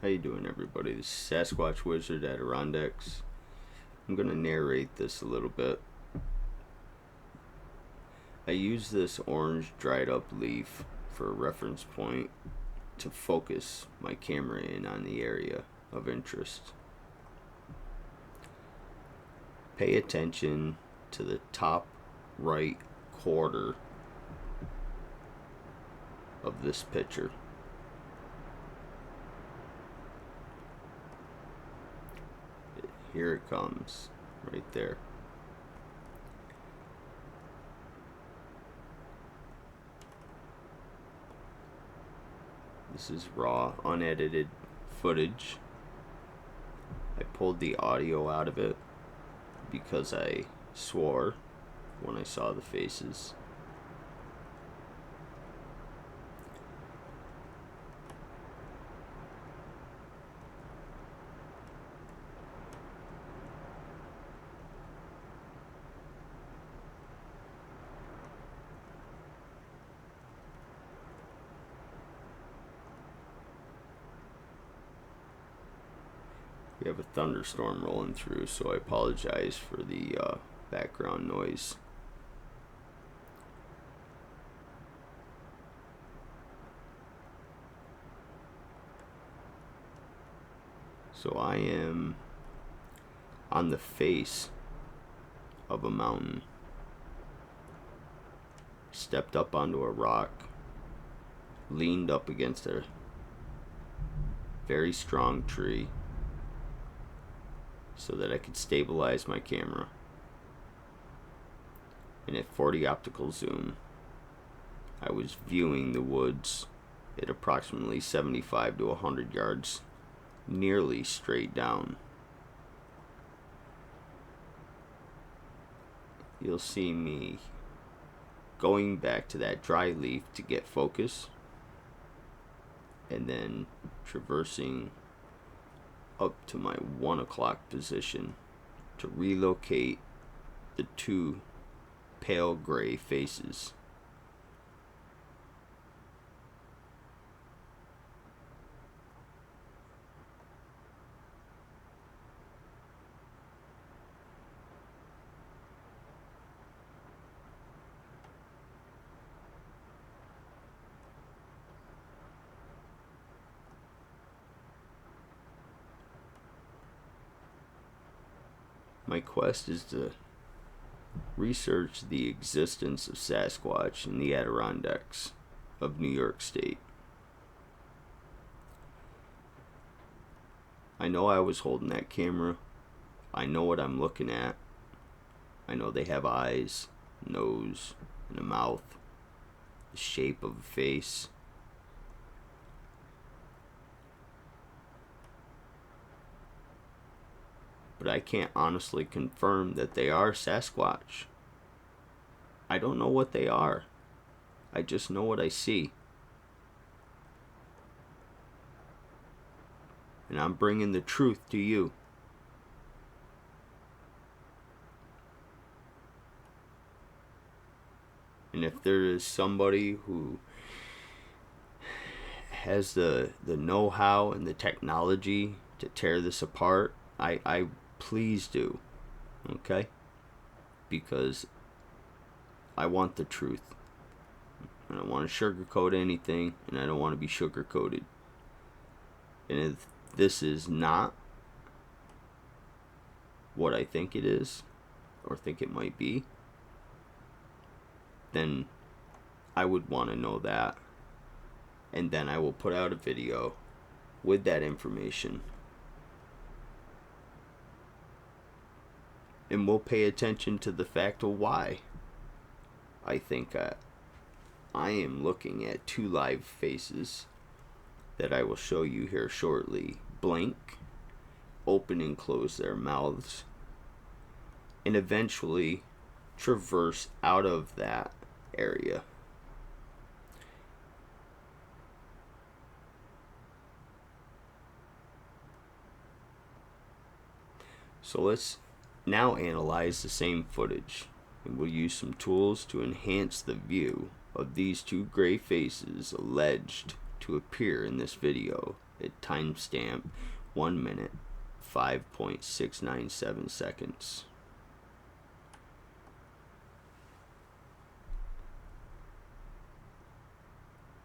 How you doing, everybody? This is Sasquatch Wizard Adirondacks. I'm going to narrate this a little bit. I use this orange dried up leaf for a reference point to focus my camera in on the area of interest. Pay attention to the top right quarter of this picture. Here it comes, right there. This is raw, unedited footage. I pulled the audio out of it because I swore when I saw the faces. We have a thunderstorm rolling through, so I apologize for the background noise. So I am on the face of a mountain. Stepped up onto a rock, leaned up against a very strong tree so that I could stabilize my camera. And at 40 optical zoom, I was viewing the woods at approximately 75 to 100 yards, nearly straight down. You'll see me going back to that dry leaf to get focus, and then traversing up to my 1 o'clock position to relocate the two pale gray faces. My quest is to research the existence of Sasquatch in the Adirondacks of New York State. I know I was holding that camera. I know what I'm looking at. I know they have eyes, nose, and a mouth, the shape of a face. But I can't honestly confirm that they are Sasquatch. I don't know what they are. I just know what I see. And I'm bringing the truth to you. And if there is somebody who has the know-how and the technology to tear this apart, I please do, okay? Because I want the truth. I don't want to sugarcoat anything, and I don't want to be sugar-coated. And if this is not what I think it is, or think it might be, then I would want to know that. And then I will put out a video with that information. And we'll pay attention to the fact of why I think I am looking at two live faces that I will show you here shortly blink, open and close their mouths, and eventually traverse out of that area. So let's now analyze the same footage, and we'll use some tools to enhance the view of these two gray faces alleged to appear in this video It timestamp 1 minute 5.697 seconds.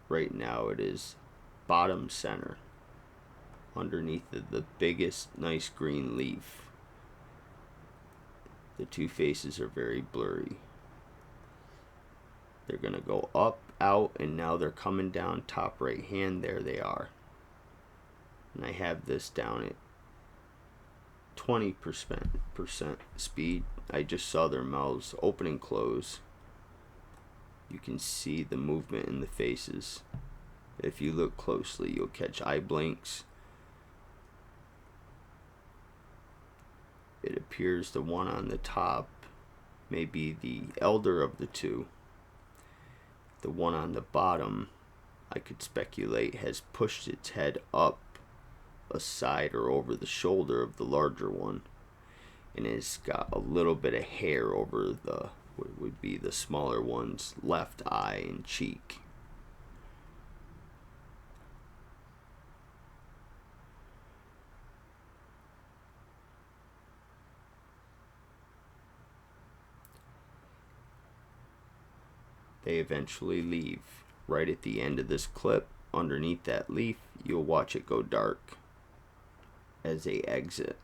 Right now it is bottom center underneath the biggest nice green leaf. The two faces are very blurry. They're going to go up, out, and now they're coming down top right hand. There they are. And I have this down at 20% speed. I just saw their mouths open and close. You can see the movement in the faces. If you look closely, you'll catch eye blinks. It appears the one on the top may be the elder of the two. The one on the bottom, I could speculate, has pushed its head up aside or over the shoulder of the larger one, and it's got a little bit of hair over the what would be the smaller one's left eye and cheek. They eventually leave. Right at the end of this clip, underneath that leaf, you'll watch it go dark as they exit.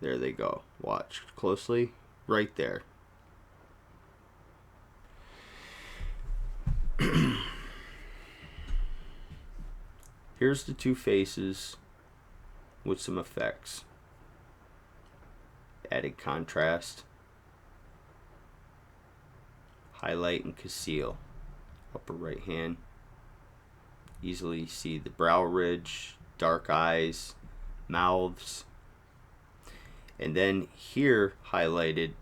There they go. Watch closely. Right there. Here's the two faces with some effects. Added contrast. Highlight and conceal. Upper right hand. Easily see the brow ridge, dark eyes, mouths. And then here highlighted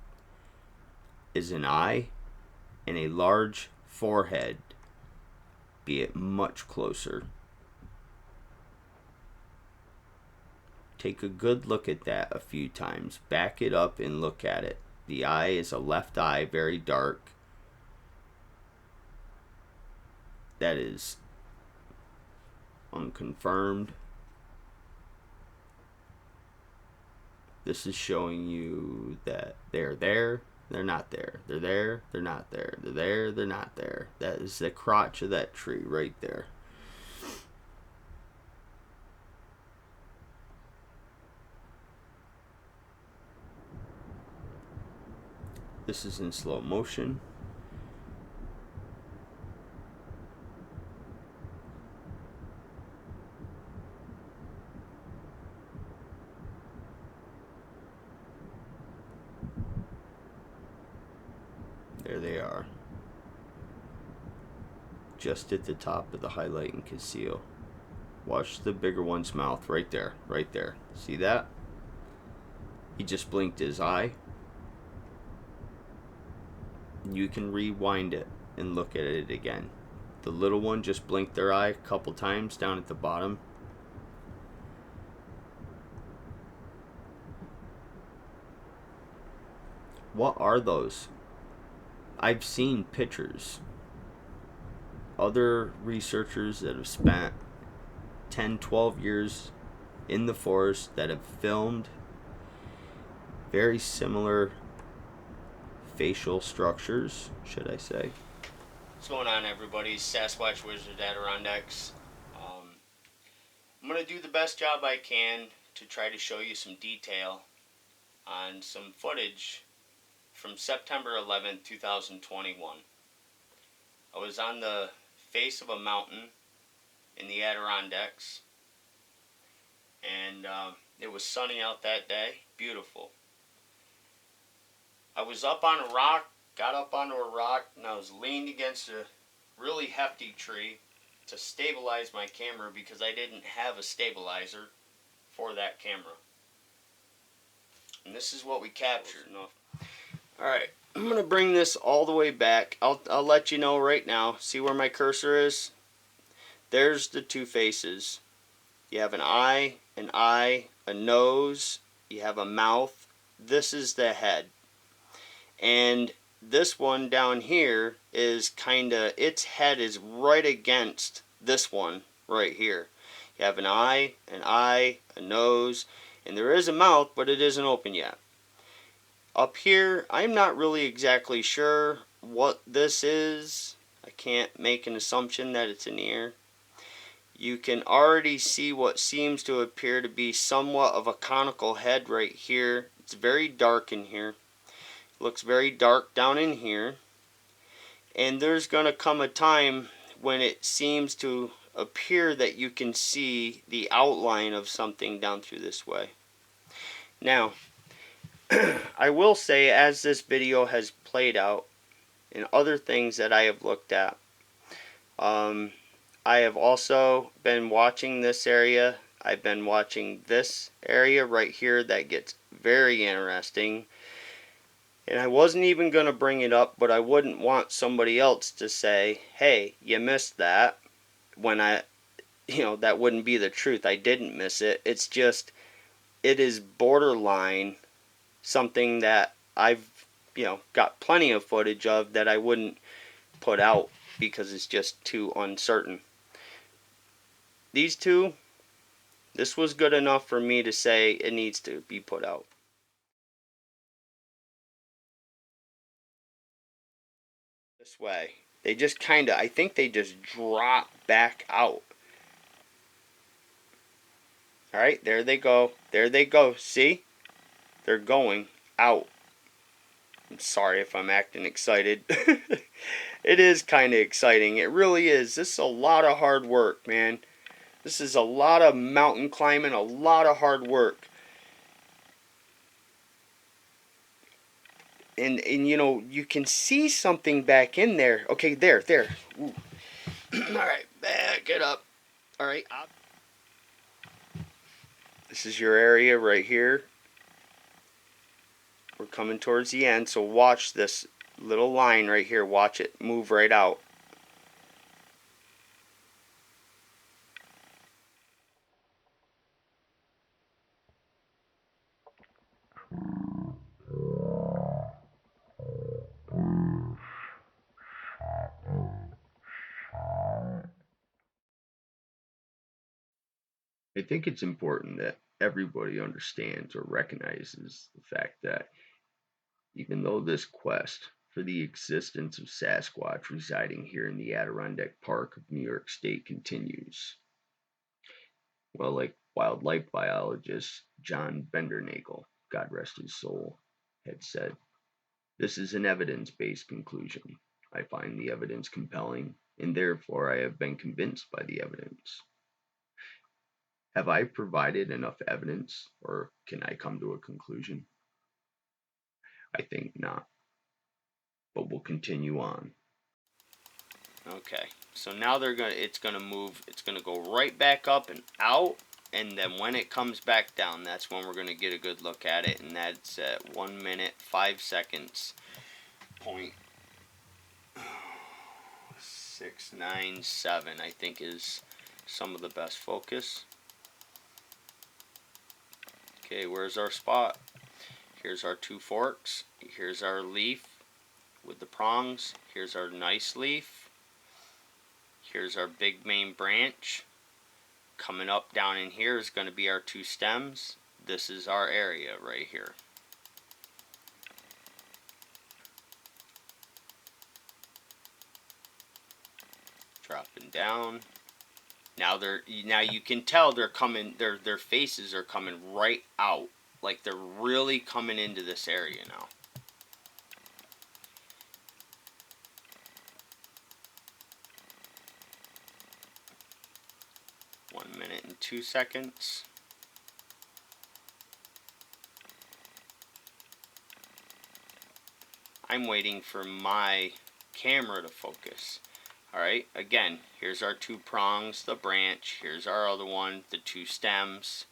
is an eye and a large forehead, be it much closer. Take a good look at that a few times. Back it up and look at it. The eye is a left eye, very dark. That is unconfirmed. This is showing you that they're there, they're not there. They're there, they're not there. They're there, they're not there. That is the crotch of that tree right there. This is in slow motion. There they are. Just at the top of the highlight and conceal. Watch the bigger one's mouth right there, right there. See that? He just blinked his eye. You can rewind it and look at it again. The little one just blinked their eye a couple times down at the bottom. What are those? I've seen pictures. Other researchers that have spent 10, 12 years in the forest that have filmed very similar facial structures, should I say. What's going on, everybody? Sasquatch Wizard Adirondacks. I'm going to do the best job I can to try to show you some detail on some footage from September 11th, 2021. I was on the face of a mountain in the Adirondacks, and it was sunny out that day. Beautiful. I was up on a rock, got up onto a rock, and I was leaned against a really hefty tree to stabilize my camera because I didn't have a stabilizer for that camera. And this is what we captured. Alright, I'm going to bring this all the way back. I'll let you know right now. See where my cursor is? There's the two faces. You have an eye, a nose, you have a mouth. This is the head. And this one down here is its head is right against this one right here. You have an eye, a nose, and there is a mouth, but it isn't open yet. Up here, I'm not really exactly sure what this is. I can't make an assumption that it's an ear. You can already see what seems to appear to be somewhat of a conical head right here. It's very dark in here. Looks very dark down in here. And there's going to come a time when it seems to appear that you can see the outline of something down through this way. Now, I will say, as this video has played out and other things that I have looked at, I have also been watching this area. I've been watching this area right here that gets very interesting. And I wasn't even going to bring it up, but I wouldn't want somebody else to say, hey, you missed that, when that wouldn't be the truth. I didn't miss it. It's just, it is borderline something that I've, got plenty of footage of that I wouldn't put out because it's just too uncertain. These two, this was good enough for me to say it needs to be put out. This way. They just I think they just drop back out. Alright, there they go. There they go. See? They're going out. I'm sorry if I'm acting excited. It is kind of exciting. It really is. This is a lot of hard work, man. This is a lot of mountain climbing, a lot of hard work. And you can see something back in there. Okay, there. Ooh. Alright, back it up. Alright. This is your area right here. We're coming towards the end, so watch this little line right here. Watch it move right out. I think it's important that everybody understands or recognizes the fact that even though this quest for the existence of Sasquatch residing here in the Adirondack Park of New York State continues, well, like wildlife biologist John Bendernagel, God rest his soul, had said, this is an evidence-based conclusion. I find the evidence compelling, and therefore I have been convinced by the evidence. Have I provided enough evidence, or can I come to a conclusion? I think not. But we'll continue on. Okay, so now it's gonna move. It's gonna go right back up and out, and then when it comes back down, that's when we're gonna get a good look at it, and that's at 1 minute 5 seconds. .697, I think, is some of the best focus. Okay, where's our spot? Here's our two forks. Here's our leaf with the prongs. Here's our nice leaf. Here's our big main branch. Coming up down in here is going to be our two stems. This is our area right here. Dropping down. Now you can tell they're coming. Their faces are coming right out, like they're really coming into this area now. One minute and 2 seconds. I'm waiting for my camera to focus. Alright, again, here's our two prongs, the branch. Here's our other one, the two stems.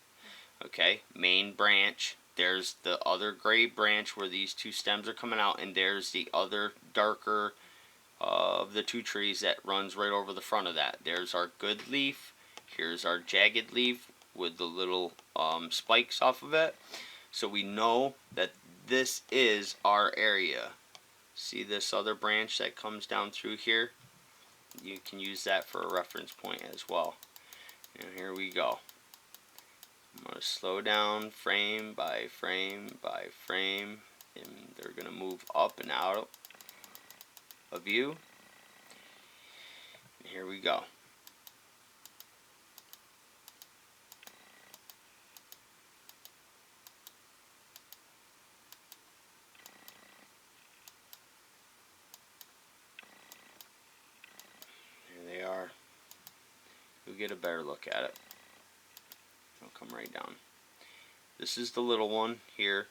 Okay, main branch. There's the other gray branch where these two stems are coming out, and there's the other darker of the two trees that runs right over the front of that. There's our good leaf. Here's our jagged leaf with the little spikes off of it. So we know that this is our area. See this other branch that comes down through here? You can use that for a reference point as well. And here we go. I'm going to slow down frame by frame by frame, and they're going to move up and out of view. And here we go. There they are. You'll get a better look at it. It'll come right down. This is the little one here.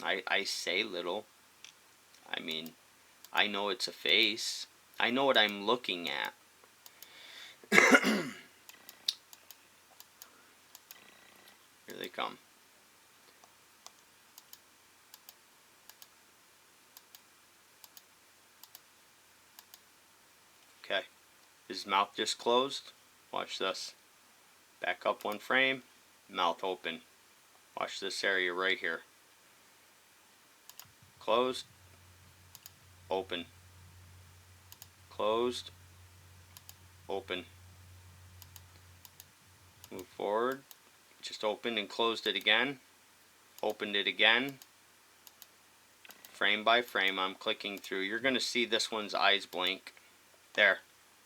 I say little. I mean, I know it's a face. I know what I'm looking at. Here they come. Okay. His mouth just closed. Watch this. Back up one frame. Mouth open. Watch this area right here. Closed. Open. Closed. Open. Move forward. Just opened and closed it again. Opened it again. Frame by frame, I'm clicking through. You're going to see this one's eyes blink. There.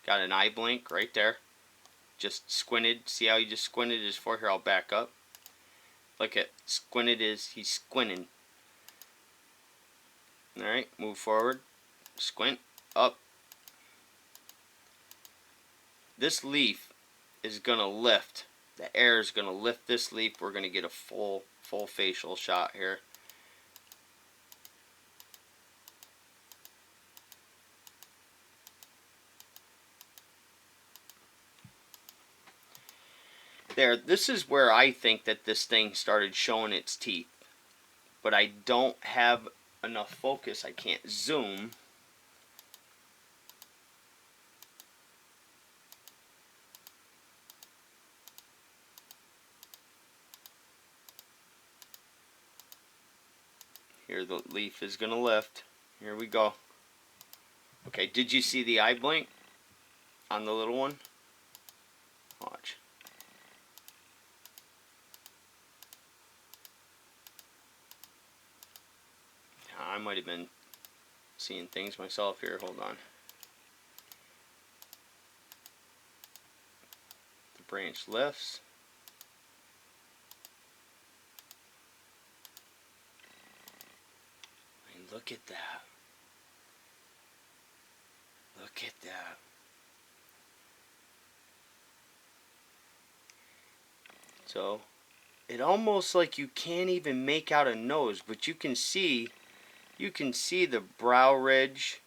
Got an eye blink right there. Just squinted. See how he just squinted his forehead? Here, I'll back up. Look at squinted he's squinting. Alright, move forward. Squint. Up. This leaf is going to lift. The air is going to lift this leaf. We're going to get a full facial shot here. There, this is where I think that this thing started showing its teeth. But I don't have enough focus. I can't zoom. Here the leaf is going to lift. Here we go. Okay, did you see the eye blink on the little one? Watch. I might have been seeing things myself here. Hold on. The branch lifts. And look at that. Look at that. So, it almost like you can't even make out a nose, but you can see the brow ridge,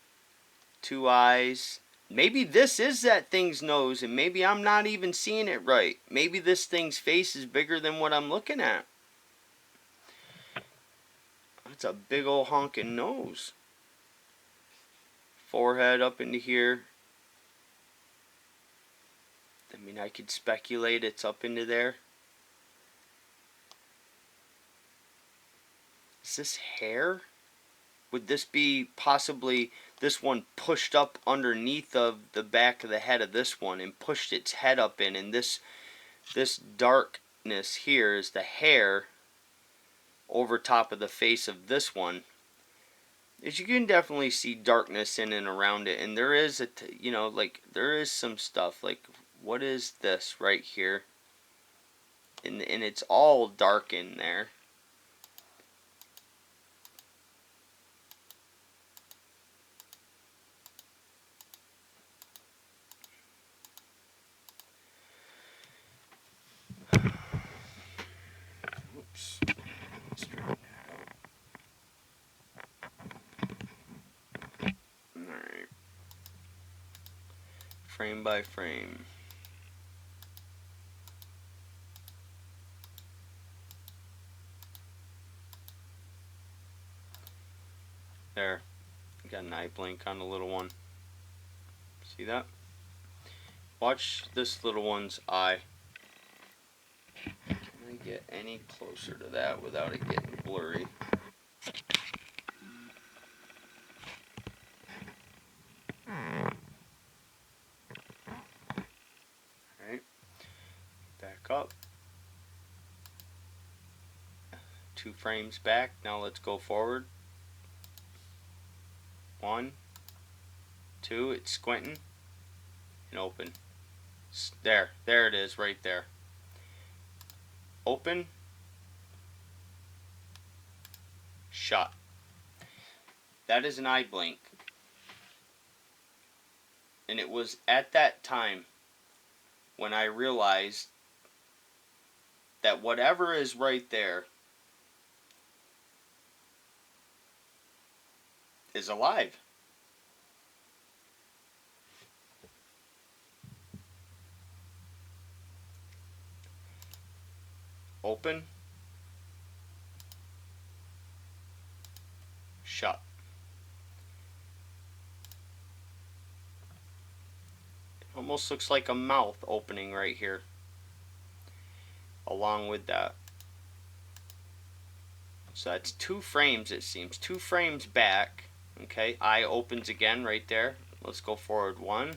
two eyes. Maybe this is that thing's nose, and maybe I'm not even seeing it right. Maybe this thing's face is bigger than what I'm looking at. That's a big old honking nose. Forehead up into here. I mean, I could speculate it's up into there. Is this hair? Would this be possibly this one pushed up underneath of the back of the head of this one and pushed its head up in, and this darkness here is the hair over top of the face of this one. As you can definitely see darkness in and around it, and there is there is some stuff like, what is this right here? And it's all dark in there. Oops. Straighten that out. Alright. Frame by frame. There. Got an eye blink on the little one. See that? Watch this little one's eye. Can I get any closer to that without it getting blurry? Alright. up. 2 frames back. Now let's go forward. 1, 2, it's squinting, and open. There it is right there. Open, shut. That is an eye blink. And it was at that time when I realized that whatever is right there is alive. Open, shut. It almost looks like a mouth opening right here, along with that. So that's 2 frames, it seems. 2 frames back. Okay, eye opens again right there. Let's go forward. 1,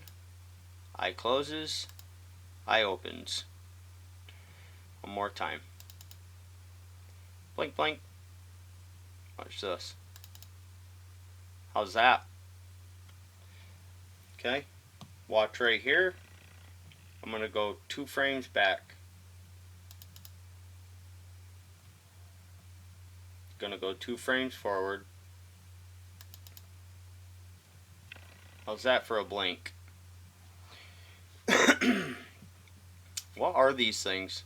eye closes, eye opens. One more time. Blink, blink. Watch this. How's that? Okay, watch right here. I'm going to go 2 frames back. Going to go 2 frames forward. How's that for a blink? What are these things?